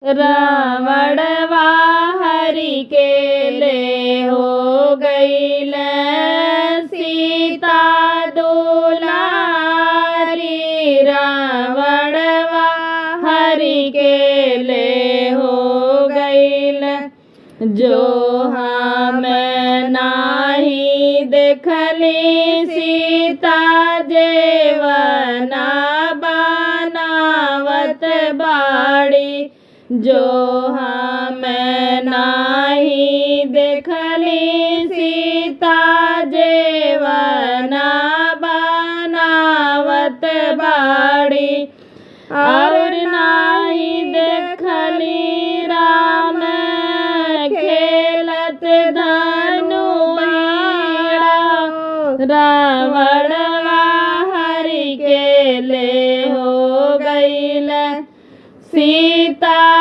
रावणवा हरि के ले हो गईल सीता दुलारी। रावणवा हरि के ले हो गईल जो हम नाही देखली सीता जेवना बनावत बाड़ी। जो हम नाही देखली सीता जेवना बनावत बाड़ी। और नाही देखली राम खेलत धनु बाड़ा। रावणवा हरि के ले हो गईल सीता